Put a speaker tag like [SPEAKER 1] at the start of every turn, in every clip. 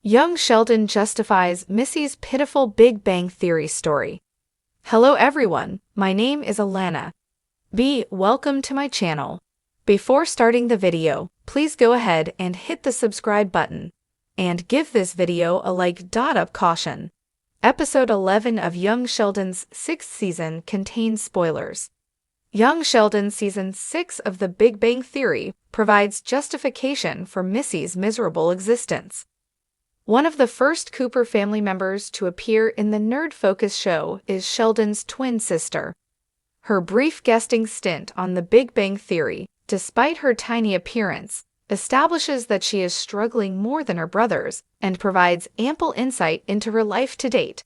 [SPEAKER 1] Young Sheldon justifies Missy's pitiful Big Bang Theory story. Hello everyone, my name is Alana. Welcome to my channel. Before starting the video, please go ahead and hit the subscribe button. And give this video a like. Up caution. Episode 11 of Young Sheldon's 6th season contains spoilers. Young Sheldon Season 6 of The Big Bang Theory provides justification for Missy's miserable existence. One of the first Cooper family members to appear in the nerd-focused show is Sheldon's twin sister. Her brief guesting stint on The Big Bang Theory, despite her tiny appearance, establishes that she is struggling more than her brothers and provides ample insight into her life to date.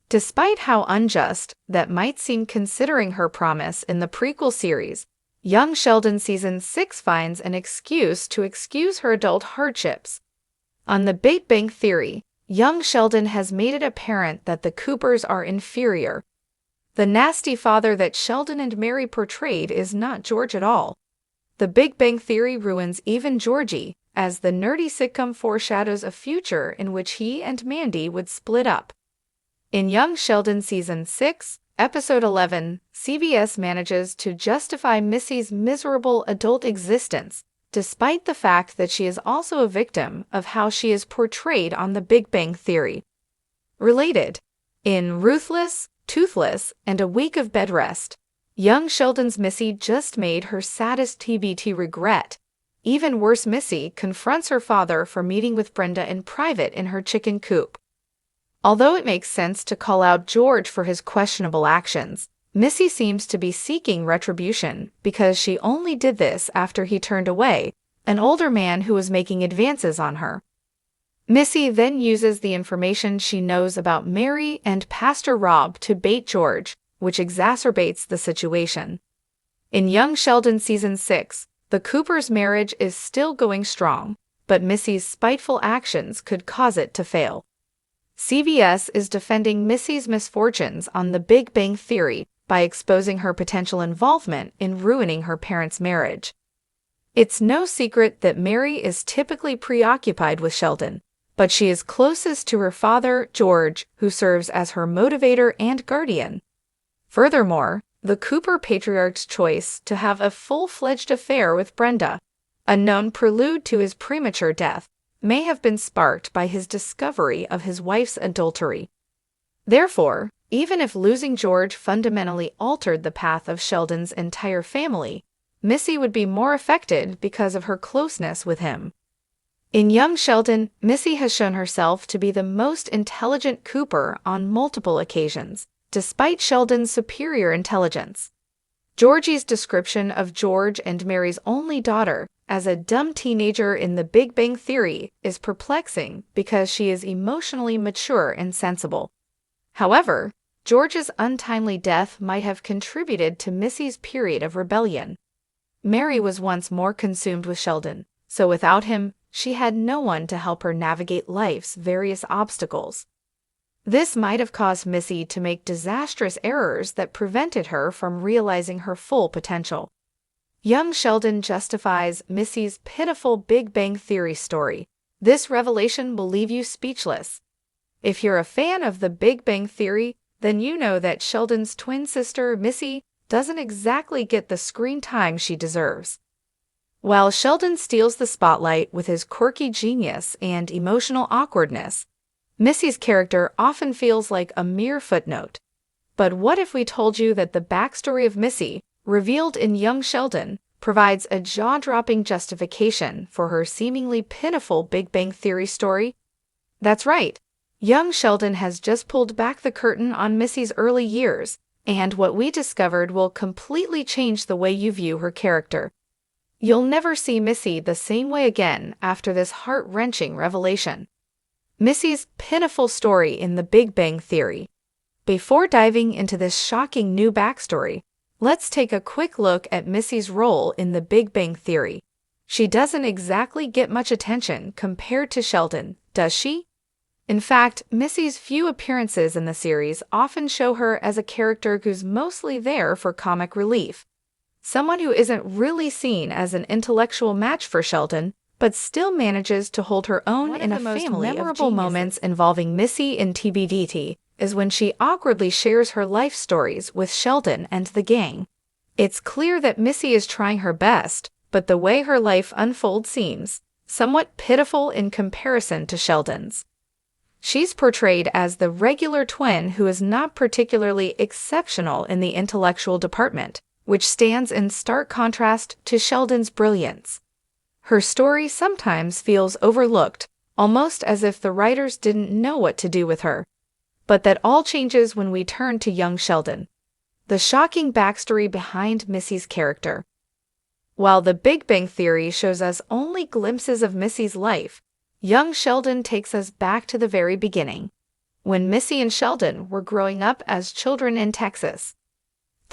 [SPEAKER 1] Despite how unjust that might seem considering her promise in the prequel series, Young Sheldon Season 6 finds an excuse to excuse her adult hardships. On The Big Bang Theory, young Sheldon has made it apparent that the Coopers are inferior. The nasty father that Sheldon and Mary portrayed is not George at all. The Big Bang Theory ruins even Georgie, as the nerdy sitcom foreshadows a future in which he and Mandy would split up. In Young Sheldon Season 6, Episode 11, CBS manages to justify Missy's miserable adult existence, despite the fact that she is also a victim of how she is portrayed on The Big Bang Theory. Related, in Ruthless, Toothless, and A Week of Bed Rest, young Sheldon's Missy just made her saddest TBT regret. Even worse, Missy confronts her father for meeting with Brenda in private in her chicken coop. Although it makes sense to call out George for his questionable actions, Missy seems to be seeking retribution because she only did this after he turned away, an older man who was making advances on her. Missy then uses the information she knows about Mary and Pastor Rob to bait George, which exacerbates the situation. In Young Sheldon Season 6, the Coopers' marriage is still going strong, but Missy's spiteful actions could cause it to fail. CBS is defending Missy's misfortunes on The Big Bang Theory by exposing her potential involvement in ruining her parents' marriage. It's no secret that Mary is typically preoccupied with Sheldon, but she is closest to her father, George, who serves as her motivator and guardian. Furthermore, the Cooper patriarch's choice to have a full-fledged affair with Brenda, a known prelude to his premature death, may have been sparked by his discovery of his wife's adultery. Therefore, even if losing George fundamentally altered the path of Sheldon's entire family, Missy would be more affected because of her closeness with him. In Young Sheldon, Missy has shown herself to be the most intelligent Cooper on multiple occasions, despite Sheldon's superior intelligence. Georgie's description of George and Mary's only daughter as a dumb teenager in The Big Bang Theory is perplexing because she is emotionally mature and sensible. However, George's untimely death might have contributed to Missy's period of rebellion. Mary was once more consumed with Sheldon, so without him, she had no one to help her navigate life's various obstacles. This might have caused Missy to make disastrous errors that prevented her from realizing her full potential. Young Sheldon justifies Missy's pitiful Big Bang Theory story. This revelation will leave you speechless. If you're a fan of The Big Bang Theory, then you know that Sheldon's twin sister, Missy, doesn't exactly get the screen time she deserves. While Sheldon steals the spotlight with his quirky genius and emotional awkwardness, Missy's character often feels like a mere footnote. But what if we told you that the backstory of Missy, revealed in Young Sheldon, provides a jaw-dropping justification for her seemingly pitiful Big Bang Theory story? That's right. Young Sheldon has just pulled back the curtain on Missy's early years, and what we discovered will completely change the way you view her character. You'll never see Missy the same way again after this heart-wrenching revelation. Missy's pitiful story in The Big Bang Theory. Before diving into this shocking new backstory, let's take a quick look at Missy's role in The Big Bang Theory. She doesn't exactly get much attention compared to Sheldon, does she? In fact, Missy's few appearances in the series often show her as a character who's mostly there for comic relief. Someone who isn't really seen as an intellectual match for Sheldon, but still manages to hold her own in a family of geniuses. One of the most memorable moments involving Missy in TBDT is when she awkwardly shares her life stories with Sheldon and the gang. It's clear that Missy is trying her best, but the way her life unfolds seems somewhat pitiful in comparison to Sheldon's. She's portrayed as the regular twin who is not particularly exceptional in the intellectual department, which stands in stark contrast to Sheldon's brilliance. Her story sometimes feels overlooked, almost as if the writers didn't know what to do with her. But that all changes when we turn to young Sheldon. The shocking backstory behind Missy's character. While The Big Bang Theory shows us only glimpses of Missy's life, young Sheldon takes us back to the very beginning, when Missy and Sheldon were growing up as children in Texas.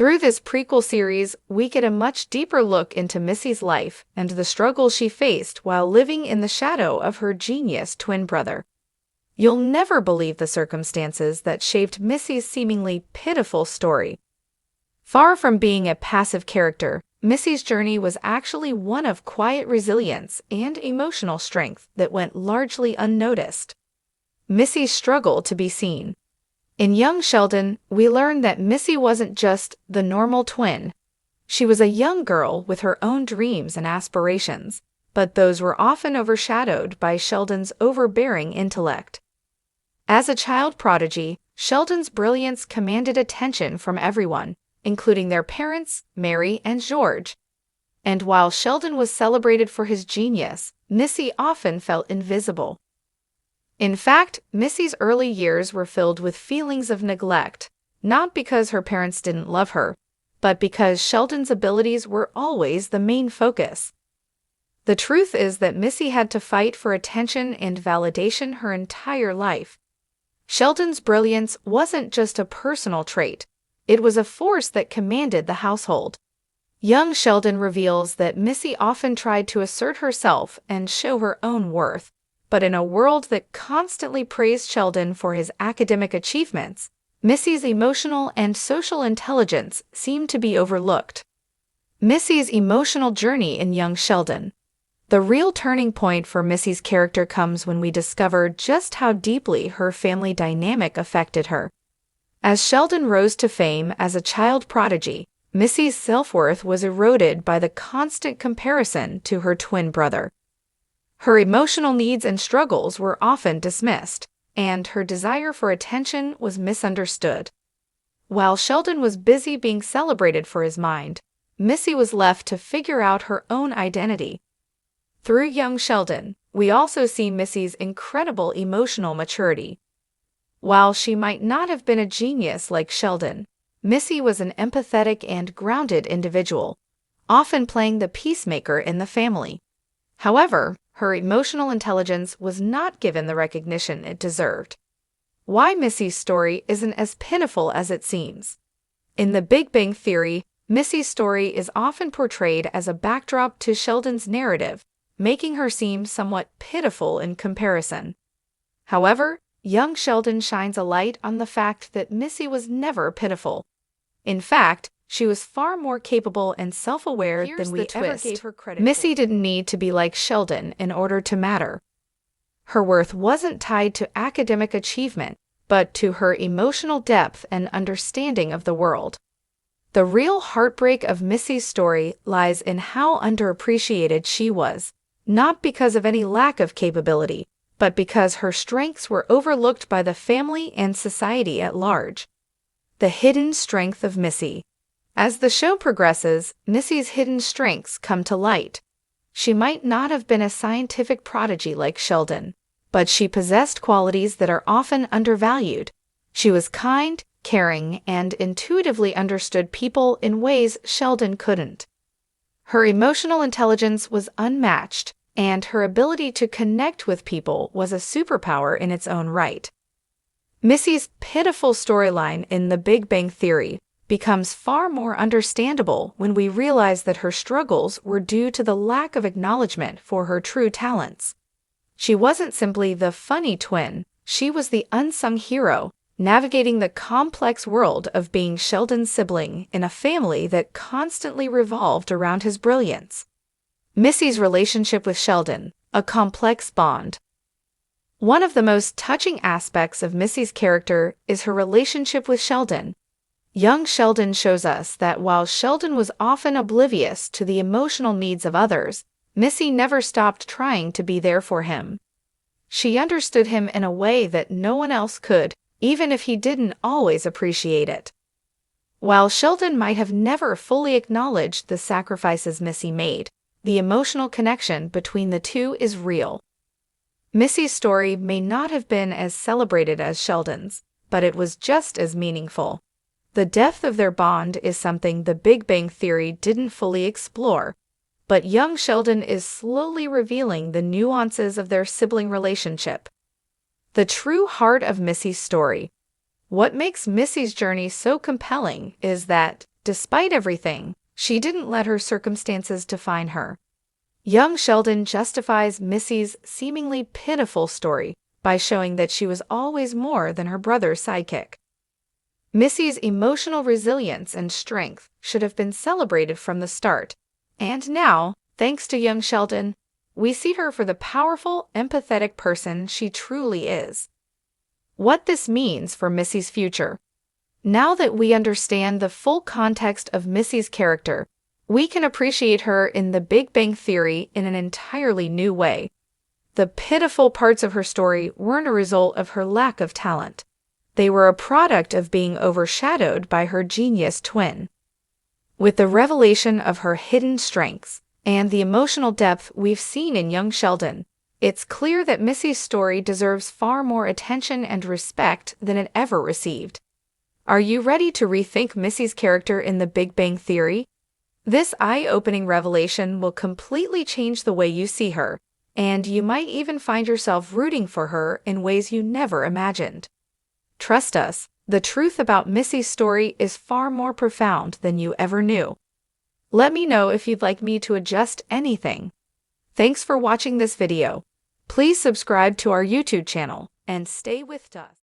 [SPEAKER 1] Through this prequel series, we get a much deeper look into Missy's life and the struggles she faced while living in the shadow of her genius twin brother. You'll never believe the circumstances that shaped Missy's seemingly pitiful story. Far from being a passive character, Missy's journey was actually one of quiet resilience and emotional strength that went largely unnoticed. Missy's struggle to be seen. In young Sheldon, we learn that Missy wasn't just the normal twin. She was a young girl with her own dreams and aspirations, but those were often overshadowed by Sheldon's overbearing intellect. As a child prodigy, Sheldon's brilliance commanded attention from everyone, including their parents, Mary and George. And while Sheldon was celebrated for his genius, Missy often felt invisible. In fact, Missy's early years were filled with feelings of neglect, not because her parents didn't love her, but because Sheldon's abilities were always the main focus. The truth is that Missy had to fight for attention and validation her entire life. Sheldon's brilliance wasn't just a personal trait, it was a force that commanded the household. Young Sheldon reveals that Missy often tried to assert herself and show her own worth. But in a world that constantly praised Sheldon for his academic achievements, Missy's emotional and social intelligence seemed to be overlooked. Missy's emotional journey in young Sheldon. The real turning point for Missy's character comes when we discover just how deeply her family dynamic affected her. As Sheldon rose to fame as a child prodigy, Missy's self-worth was eroded by the constant comparison to her twin brother. Her emotional needs and struggles were often dismissed, and her desire for attention was misunderstood. While Sheldon was busy being celebrated for his mind, Missy was left to figure out her own identity. Through young Sheldon, we also see Missy's incredible emotional maturity. While she might not have been a genius like Sheldon, Missy was an empathetic and grounded individual, often playing the peacemaker in the family. However, her emotional intelligence was not given the recognition it deserved. Why Missy's story isn't as pitiful as it seems. In The Big Bang Theory, Missy's story is often portrayed as a backdrop to Sheldon's narrative, making her seem somewhat pitiful in comparison. However, young Sheldon shines a light on the fact that Missy was never pitiful. In fact, she was far more capable and self-aware than we ever gave her credit for. Missy didn't need to be like Sheldon in order to matter. Her worth wasn't tied to academic achievement, but to her emotional depth and understanding of the world. The real heartbreak of Missy's story lies in how underappreciated she was, not because of any lack of capability, but because her strengths were overlooked by the family and society at large. The hidden strength of Missy. As the show progresses, Missy's hidden strengths come to light. She might not have been a scientific prodigy like Sheldon, but she possessed qualities that are often undervalued. She was kind, caring, and intuitively understood people in ways Sheldon couldn't. Her emotional intelligence was unmatched, and her ability to connect with people was a superpower in its own right. Missy's pitiful storyline in The Big Bang Theory becomes far more understandable when we realize that her struggles were due to the lack of acknowledgement for her true talents. She wasn't simply the funny twin, she was the unsung hero, navigating the complex world of being Sheldon's sibling in a family that constantly revolved around his brilliance. Missy's relationship with Sheldon, a complex bond. One of the most touching aspects of Missy's character is her relationship with Sheldon. Young Sheldon shows us that while Sheldon was often oblivious to the emotional needs of others, Missy never stopped trying to be there for him. She understood him in a way that no one else could, even if he didn't always appreciate it. While Sheldon might have never fully acknowledged the sacrifices Missy made, the emotional connection between the two is real. Missy's story may not have been as celebrated as Sheldon's, but it was just as meaningful. The depth of their bond is something The Big Bang Theory didn't fully explore, but young Sheldon is slowly revealing the nuances of their sibling relationship. The true heart of Missy's story. What makes Missy's journey so compelling is that, despite everything, she didn't let her circumstances define her. Young Sheldon justifies Missy's seemingly pitiful story by showing that she was always more than her brother's sidekick. Missy's emotional resilience and strength should have been celebrated from the start, and now, thanks to young Sheldon, we see her for the powerful, empathetic person she truly is. What this means for Missy's future. Now that we understand the full context of Missy's character, we can appreciate her in The Big Bang Theory in an entirely new way. The pitiful parts of her story weren't a result of her lack of talent. They were a product of being overshadowed by her genius twin. With the revelation of her hidden strengths and the emotional depth we've seen in young Sheldon, it's clear that Missy's story deserves far more attention and respect than it ever received. Are you ready to rethink Missy's character in The Big Bang Theory? This eye-opening revelation will completely change the way you see her, and you might even find yourself rooting for her in ways you never imagined. Trust us, the truth about Missy's story is far more profound than you ever knew. Let me know if you'd like me to adjust anything. Thanks for watching this video. Please subscribe to our YouTube channel and stay with us.